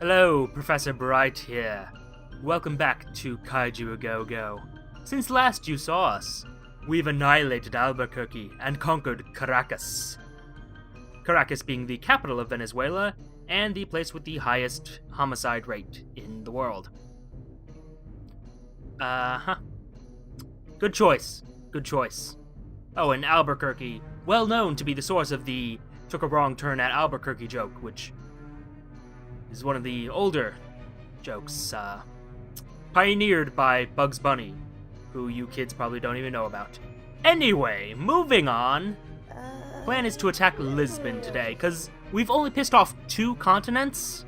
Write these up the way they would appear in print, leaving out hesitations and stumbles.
Hello, Professor Bright here. Welcome back to Kaiju-A-Go-Go. Since last you saw us, we've annihilated Albuquerque and conquered Caracas. Caracas being the capital of Venezuela and the place with the highest homicide rate in the world. Good choice. Good choice. Oh, and Albuquerque, well known to be the source of the took a wrong turn at Albuquerque joke, which is one of the older jokes, pioneered by Bugs Bunny, who you kids probably don't even know about. Anyway, moving on. Plan is to attack Lisbon today, because we've only pissed off 2 continents,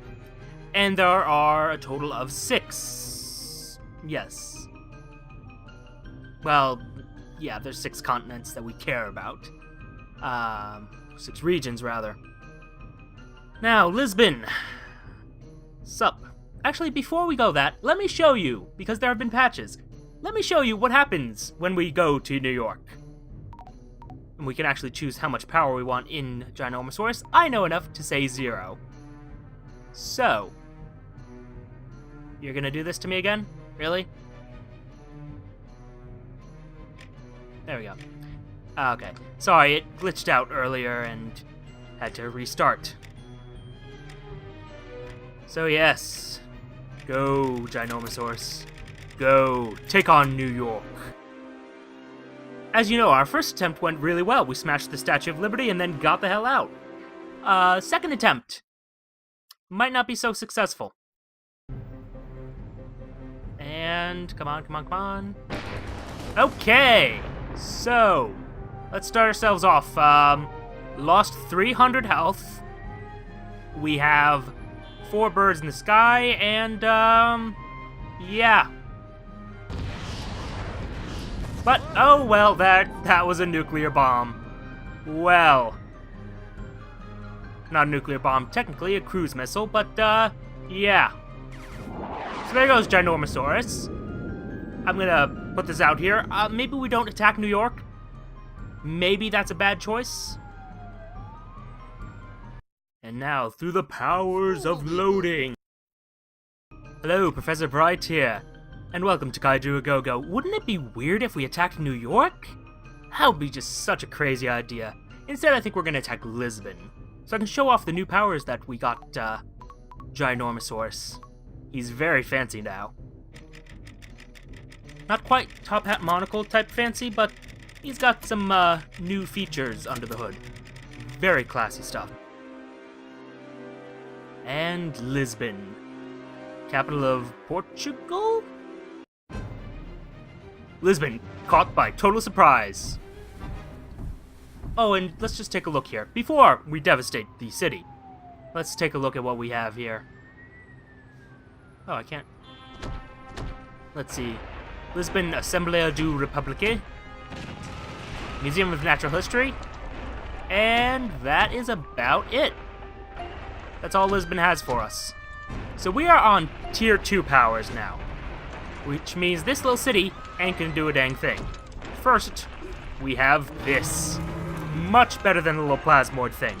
and there are a total of 6. Yes. Well, yeah, there's 6 continents that we care about. 6 regions, rather. Now, Lisbon. Sup. Actually, before we go that, let me show you, because there have been patches. Let me show you what happens when we go to New York. And we can actually choose how much power we want in Ginormosaurus. I know enough to say 0. So. You're gonna do this to me again? Really? There we go. Okay. Sorry, it glitched out earlier and had to restart. So yes, go Ginormosaurus, go, take on New York. As you know, our first attempt went really well. We smashed the Statue of Liberty and then got the hell out. Second attempt might not be so successful. And, come on. Okay, so, let's start ourselves off. Lost 300 health. We have 4 birds in the sky, and, yeah. But, oh well, that was a nuclear bomb. Well. Not a nuclear bomb, technically, a cruise missile, but, yeah. So there goes Ginormosaurus. I'm gonna put this out here. Maybe we don't attack New York. Maybe that's a bad choice. And now, through the powers of loading. Hello, Professor Bright here, and welcome to Kaiju-A-Go-Go. Wouldn't it be weird if we attacked New York? That would be just such a crazy idea. Instead, I think we're gonna attack Lisbon, so I can show off the new powers that we got, Ginormosaurus. He's very fancy now. Not quite top hat monocle type fancy, but he's got some, new features under the hood. Very classy stuff. And Lisbon, capital of Portugal? Lisbon, caught by total surprise. Oh, and let's just take a look here. Before we devastate the city, let's take a look at what we have here. Oh, I can't. Let's see. Lisbon Assemblea du Republique, Museum of Natural History, and that is about it. That's all Lisbon has for us. So we are on tier 2 powers now, which means this little city ain't gonna do a dang thing. First, we have this. Much better than the little plasmoid thing.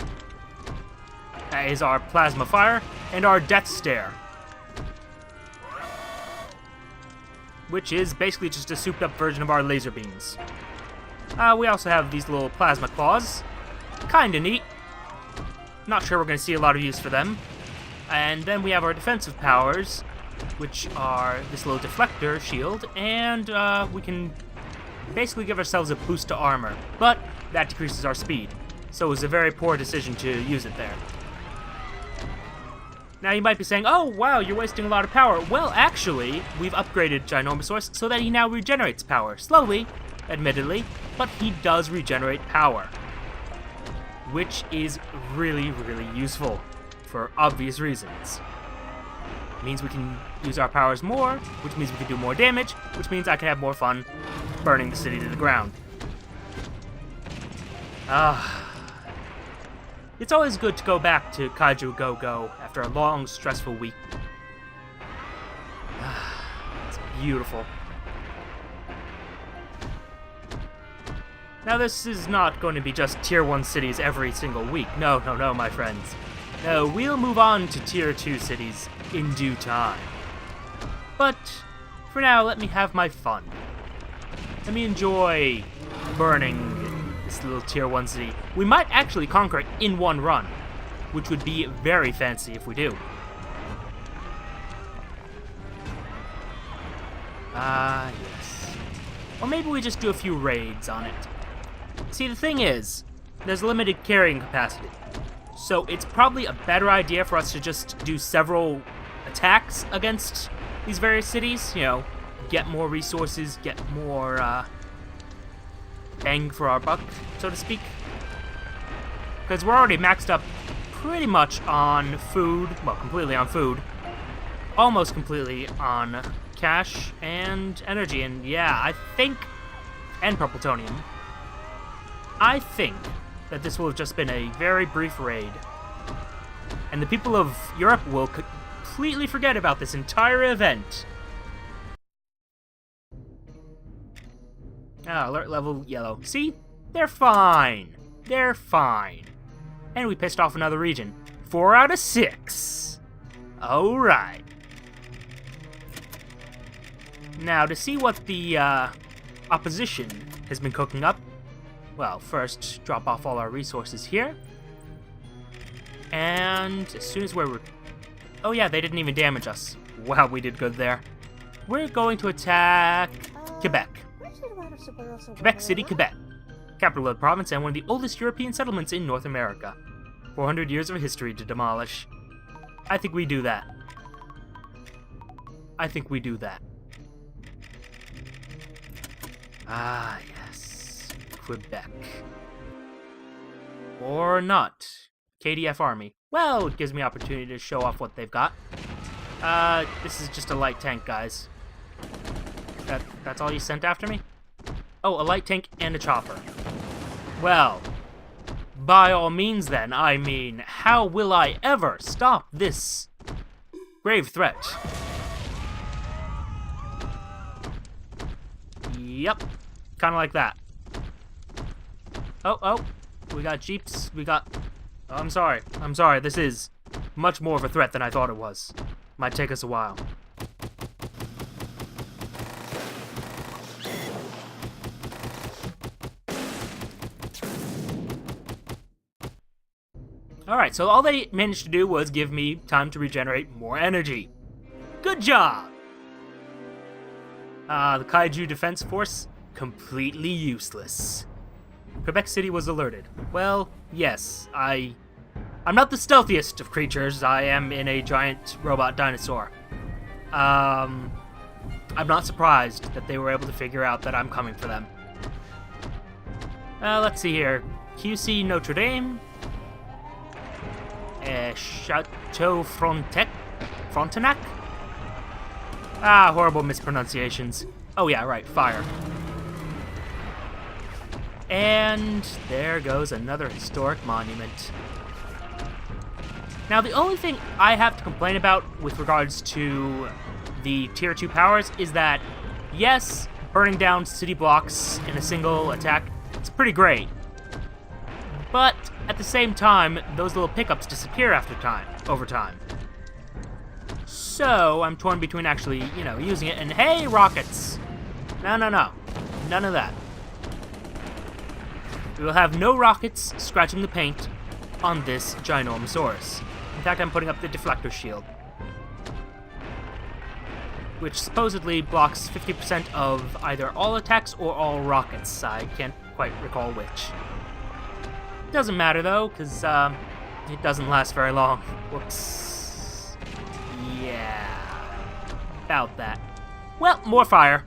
That is our plasma fire and our death stare, which is basically just a souped up version of our laser beams. We also have these little plasma claws. Kinda neat. Not sure we're going to see a lot of use for them. And then we have our defensive powers, which are this little deflector shield, and we can basically give ourselves a boost to armor, but that decreases our speed, so it was a very poor decision to use it there. Now you might be saying, oh wow, you're wasting a lot of power. Well, actually, we've upgraded Ginormosaurus so that he now regenerates power. Slowly, admittedly, but he does regenerate power, which is really, really useful for obvious reasons. It means we can use our powers more, which means we can do more damage, which means I can have more fun burning the city to the ground. It's always good to go back to Kaiju-A-Go-Go after a long, stressful week. It's beautiful. Now this is not going to be just tier 1 cities every single week. No, my friends. No, we'll move on to Tier 2 cities in due time. But for now, let me have my fun. Let me enjoy burning this little Tier 1 city. We might actually conquer it in one run, which would be very fancy if we do. Yes. Or maybe we just do a few raids on it. See, the thing is, there's limited carrying capacity. So it's probably a better idea for us to just do several attacks against these various cities. You know, get more resources, get more bang for our buck, so to speak. Because we're already maxed up pretty much on food. Well, completely on food. Almost completely on cash and energy. And yeah, I think... and plutonium. I think that this will have just been a very brief raid. And the people of Europe will completely forget about this entire event. Ah, alert level yellow. See? They're fine. They're fine. And we pissed off another region. 4 out of 6. Alright. Now, to see what the opposition has been cooking up, well, first, drop off all our resources here. And as soon as we're... oh yeah, they didn't even damage us. Wow, we did good there. We're going to attack Quebec. Quebec City, Quebec. Capital of the province and one of the oldest European settlements in North America. 400 years of history to demolish. I think we do that. I think we do that. Ah, yes. Quebec. Or not. KDF Army. Well, it gives me opportunity to show off what they've got. This is just a light tank, guys. That's all you sent after me? Oh, a light tank and a chopper. Well, by all means then, I mean, how will I ever stop this grave threat? Yep, kind of like that. Oh, we got jeeps, we got... oh, I'm sorry, this is much more of a threat than I thought it was. Might take us a while. Alright, so all they managed to do was give me time to regenerate more energy. Good job! The Kaiju Defense Force, completely useless. Quebec City was alerted. Well, yes, I'm not the stealthiest of creatures. I am in a giant robot dinosaur. I'm not surprised that they were able to figure out that I'm coming for them. Let's see here. QC Notre Dame. Chateau Frontenac? Ah, horrible mispronunciations. Oh yeah, right, fire. And there goes another historic monument. Now, the only thing I have to complain about with regards to the Tier 2 powers is that, yes, burning down city blocks in a single attack, it's pretty great. But at the same time, those little pickups disappear over time. So I'm torn between actually, using it and, hey, rockets! No. None of that. We will have no rockets scratching the paint on this Ginormosaurus. In fact, I'm putting up the deflector shield, which supposedly blocks 50% of either all attacks or all rockets. I can't quite recall which. Doesn't matter though, because it doesn't last very long. Whoops. Yeah. About that. Well, more fire.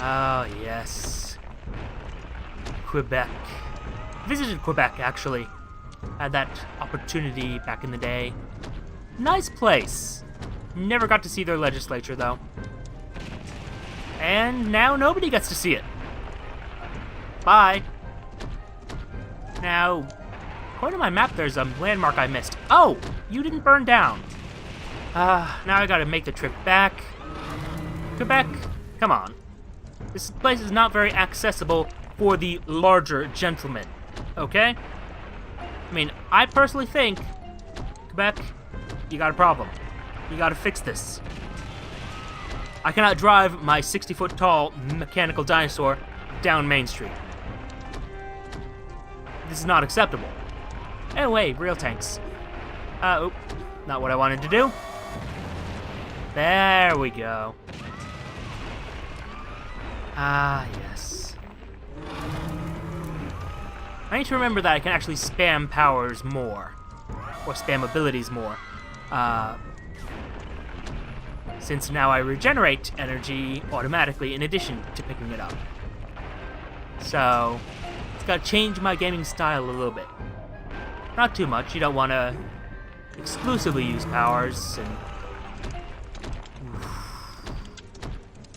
Oh, yes. Quebec. Visited Quebec, actually. Had that opportunity back in the day. Nice place. Never got to see their legislature, though. And now nobody gets to see it. Bye. Now, according to my map, there's a landmark I missed. Oh, you didn't burn down. Now I gotta make the trip back. Quebec, come on. This place is not very accessible for the larger gentlemen, okay? I mean, I personally think, Quebec, you got a problem. You gotta fix this. I cannot drive my 60-foot tall mechanical dinosaur down Main Street. This is not acceptable. Anyway, real tanks. Oop, not what I wanted to do. There we go. Ah, yes. I need to remember that I can actually spam powers more. Or spam abilities more. Since now I regenerate energy automatically in addition to picking it up. So, it's gotta change my gaming style a little bit. Not too much, you don't want to exclusively use powers, and...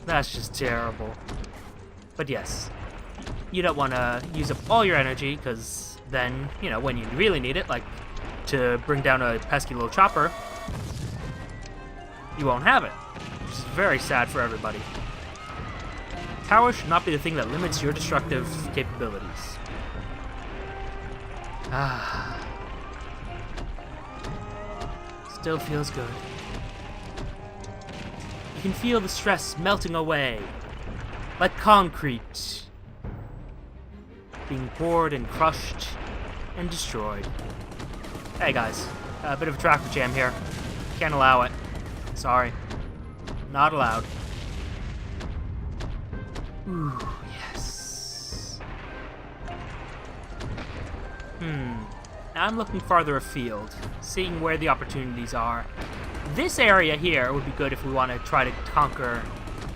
That's just terrible. But yes, you don't want to use up all your energy, because then, you know, when you really need it, like to bring down a pesky little chopper, you won't have it, which is very sad for everybody. Power should not be the thing that limits your destructive capabilities. Ah. Still feels good. You can feel the stress melting away, like concrete, being poured and crushed and destroyed. Hey guys, a bit of a traffic jam here. Can't allow it. Sorry. Not allowed. Ooh, yes. Now I'm looking farther afield, seeing where the opportunities are. This area here would be good if we want to try to conquer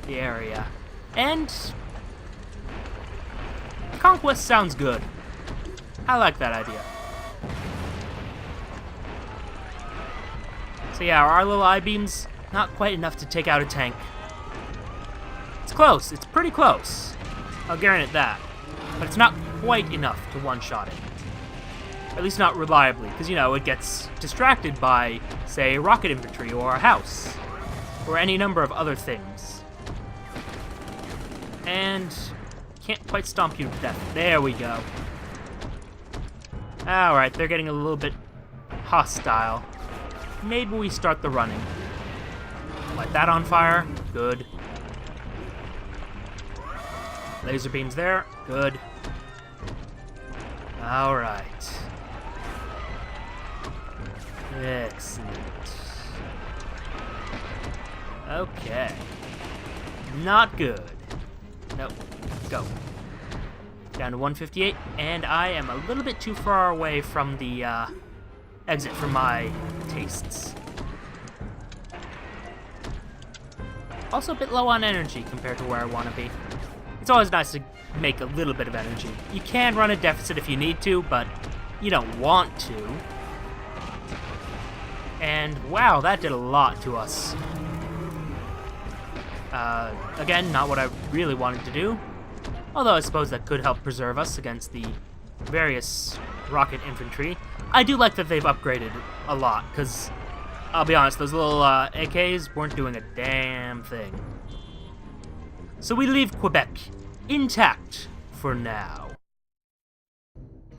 the area. And... Conquest sounds good. I like that idea. So yeah, our little I-beams, not quite enough to take out a tank. It's close, it's pretty close. I'll guarantee that. But it's not quite enough to one-shot it. At least not reliably, because, you know, it gets distracted by, say, rocket infantry or a house, or any number of other things. And can't quite stomp you to death. There we go. Alright, they're getting a little bit hostile. Maybe we start the running. Light that on fire. Good. Laser beams there. Good. Alright. Excellent. Okay. Not good. Nope. Go. Down to 158, and I am a little bit too far away from the exit for my tastes. Also a bit low on energy compared to where I want to be. It's always nice to make a little bit of energy. You can run a deficit if you need to, but you don't want to. And wow, that did a lot to us. Again, not what I really wanted to do. Although I suppose that could help preserve us against the various rocket infantry. I do like that they've upgraded a lot, because I'll be honest, those little AKs weren't doing a damn thing. So we leave Quebec intact for now.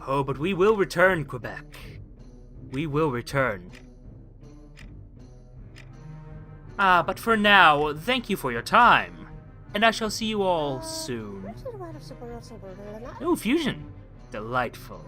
Oh, but we will return, Quebec. We will return. But for now, thank you for your time, and I shall see you all soon. Ooh, fusion. Delightful.